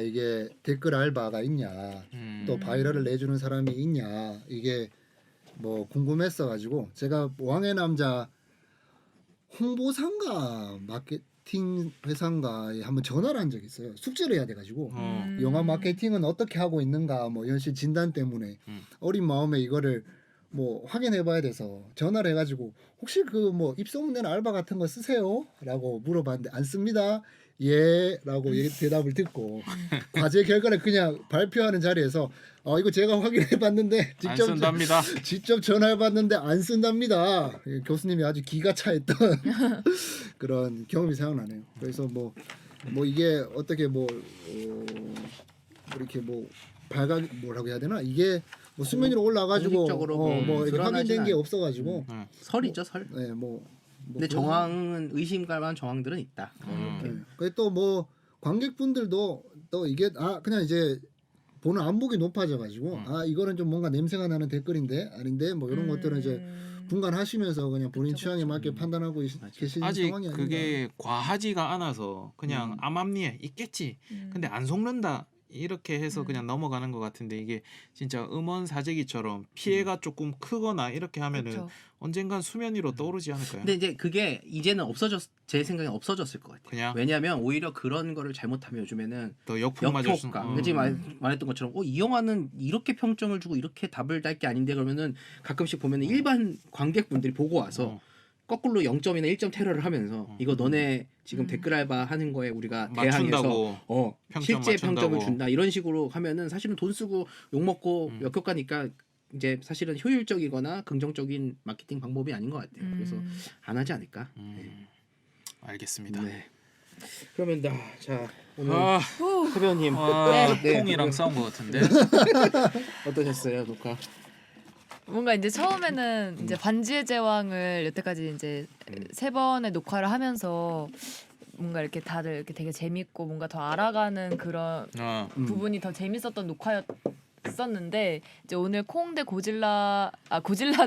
이게 댓글 알바가 있냐, 또 바이럴을 내주는 사람이 있냐, 이게 뭐 궁금했어가지고 제가 왕의 남자 홍보상가 마케팅 회사인가에 한번 전화를 한 적이 있어요. 숙제를 해야 돼가지고 영화 마케팅은 어떻게 하고 있는가 뭐 현실 진단 때문에 어린 마음에 이거를 뭐 확인해봐야 돼서 전화를 해가지고 혹시 그 뭐 입소문 내는 알바 같은 거 쓰세요? 라고 물어봤는데 안 씁니다. 예 라고 대답을 듣고 과제 결과를 그냥 발표하는 자리에서 이거 제가 확인해봤는데 안 쓴답니다. 직접 전화해봤는데 안 쓴답니다. 교수님이 아주 기가 차했던 그런 경험이 생각나네요. 그래서 뭐 이게 어떻게 이렇게 발각 뭐라고 해야 되나, 이게 뭐 수면 위로 올라가지고 공식적으로 뭐 이렇게 드러나진 확인된 게 않- 없어가지고 설이죠 설. 네, 근데 정황은 의심갈 만한 정황들은 있다. 그리고 또 뭐 관객분들도 또 이게 그냥 이제 보는 안목이 높아져가지고 이거는 좀 뭔가 냄새가 나는 댓글인데 아닌데 뭐 이런 것들은 이제 분간하시면서 그냥 본인 그쵸, 취향에 맞게 판단하고 계시는 아직 상황이 아닌가. 그게 과하지가 않아서 그냥 암암리에 있겠지. 근데 안 속는다. 이렇게 해서 그냥 넘어가는 것 같은데 이게 진짜 음원 사재기처럼 피해가 조금 크거나 이렇게 하면은 그쵸. 언젠간 수면 위로 떠오르지 않을까요? 근데 이제 그게 이제는 제 생각에 없어졌을 것 같아요. 그냥 왜냐하면 오히려 그런 거를 잘못하면 요즘에는 더 역풍 맞을 수. 역효과. 지금 말했던 것처럼 이 영화는 이렇게 평점을 주고 이렇게 답을 달 게 아닌데 그러면은 가끔씩 보면은 일반 관객분들이 보고 와서 거꾸로 0점이나 1점 테러를 하면서 이거 너네 지금 댓글 알바 하는 거에 우리가 맞춘다고. 대항해서 평점 실제 맞춘다고. 평점을 준다 이런 식으로 하면은 사실은 돈 쓰고 욕 먹고 역효과니까 이제 사실은 효율적이거나 긍정적인 마케팅 방법이 아닌 것 같아요. 그래서 안 하지 않을까. 알겠습니다. 네. 그러면 자 오늘 후. 해변님 네. 콩이랑 싸운 것 같은데. 어떠셨어요 녹화? 뭔가 이제 처음에는 이제 반지의 제왕을 여태까지 이제 세 번의 녹화를 하면서 뭔가 이렇게 다들 이렇게 되게 재밌고 뭔가 더 알아가는 그런 부분이 더 재밌었던 녹화였었는데 이제 오늘 콩 대 고질라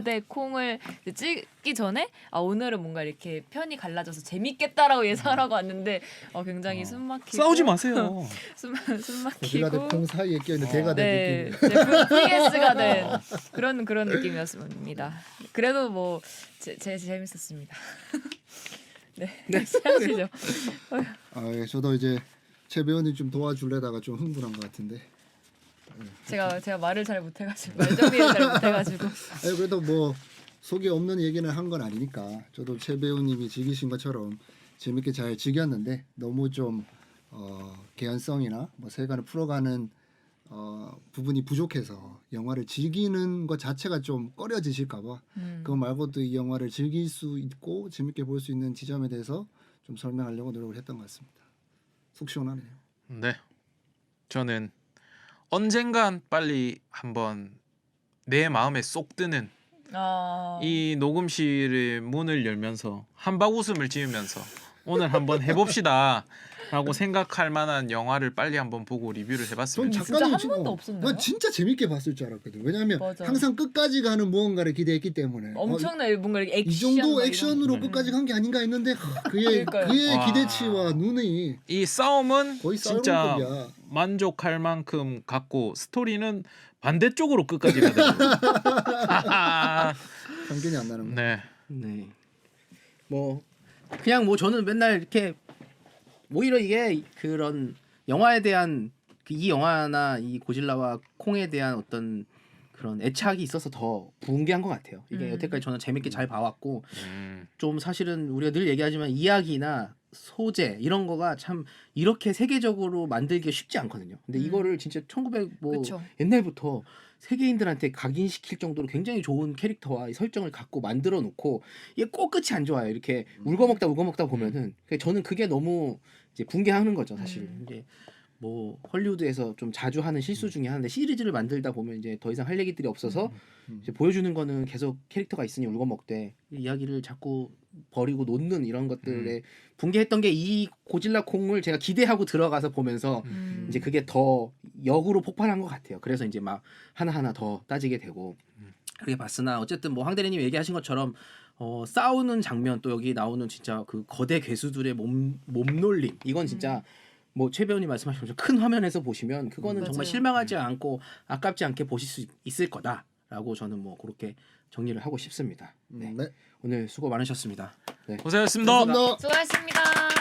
대 콩을 이제 찍기 전에 오늘은 뭔가 이렇게 편이 갈라져서 재밌겠다라고 예상을 하고 왔는데 굉장히 숨막히고 싸우지 마세요. 고질라 대 숨막히고 콩 사이에 껴있는 대가 네, 된 느낌. VS가 된 그런 느낌이었습니다. 그래도 뭐 재밌었습니다. 네, 하시죠. 예, 저도 이제 최 배우님 좀 도와주려다가 좀 흥분한 것 같은데. 제가 말을 잘 못해가지고 말 정리를 잘 못해가지고 그래도 뭐 속에 없는 얘기는 한 건 아니니까 저도 최 배우님이 즐기신 것처럼 재밌게 잘 즐겼는데 너무 좀 개연성이나 뭐 세간을 풀어가는 부분이 부족해서 영화를 즐기는 것 자체가 좀 꺼려지실까봐 그거 말고도 이 영화를 즐길 수 있고 재밌게 볼 수 있는 지점에 대해서 좀 설명하려고 노력을 했던 것 같습니다. 속 시원하네요. 네. 저는 언젠간 빨리 한번 내 마음에 쏙 드는 이 녹음실의 문을 열면서 한박 웃음을 지으면서 오늘 한번 해봅시다 라고 생각할 만한 영화를 빨리 한번 보고 리뷰를 해봤으면 전 좋겠어요. 진짜 한 지금 번도 없었나요? 난 진짜 재밌게 봤을 줄 알았거든. 왜냐하면 맞아. 항상 끝까지 가는 무언가를 기대했기 때문에 엄청나게 뭔가 이렇게 액션 이 정도 막 액션으로 이런- 끝까지 간 게 아닌가 했는데 그의 와. 기대치와 눈이 이 싸움은 거의 진짜 싸움급이야. 만족할 만큼 갔고 스토리는 반대쪽으로 끝까지 가더라고요. 편견이 안 나는 거. 네. 네. 뭐 그냥 뭐 저는 맨날 이렇게 오히려 이게 그런 영화에 대한 이 영화나 이 고질라와 콩에 대한 어떤 그런 애착이 있어서 더 붕괴한 것 같아요. 이게 여태까지 저는 재밌게 잘 봐왔고 좀 사실은 우리가 늘 얘기하지만 이야기나 소재 이런 거가 참 이렇게 세계적으로 만들기가 쉽지 않거든요. 근데 이거를 진짜 1900 뭐 그쵸. 옛날부터 세계인들한테 각인시킬 정도로 굉장히 좋은 캐릭터와 이 설정을 갖고 만들어 놓고 이게 꼭 끝이 안 좋아요. 이렇게 울거먹다 보면은 저는 그게 너무 이제 붕괴하는 거죠, 사실. 이제 뭐 헐리우드에서 좀 자주 하는 실수 중에 하나인데 시리즈를 만들다 보면 이제 더 이상 할 얘기들이 없어서 이제 보여주는 거는 계속 캐릭터가 있으니 울거먹되 이야기를 자꾸 버리고 놓는 이런 것들에 붕괴했던 게 이 고질라 콩을 제가 기대하고 들어가서 보면서 이제 그게 더 역으로 폭발한 것 같아요. 그래서 이제 막 하나하나 더 따지게 되고 그렇게 봤으나 어쨌든 뭐 황 대리님 얘기하신 것처럼 싸우는 장면 또 여기 나오는 진짜 그 거대 괴수들의 몸놀림 이건 진짜 뭐 최 배우님 말씀하신 것처럼 큰 화면에서 보시면 그거는 정말 맞아요. 실망하지 않고 아깝지 않게 보실 수 있을 거다라고 저는 뭐 그렇게 정리를 하고 싶습니다. 네. 네. 오늘 수고 많으셨습니다. 네. 고생하셨습니다. 감사합니다. 수고하셨습니다.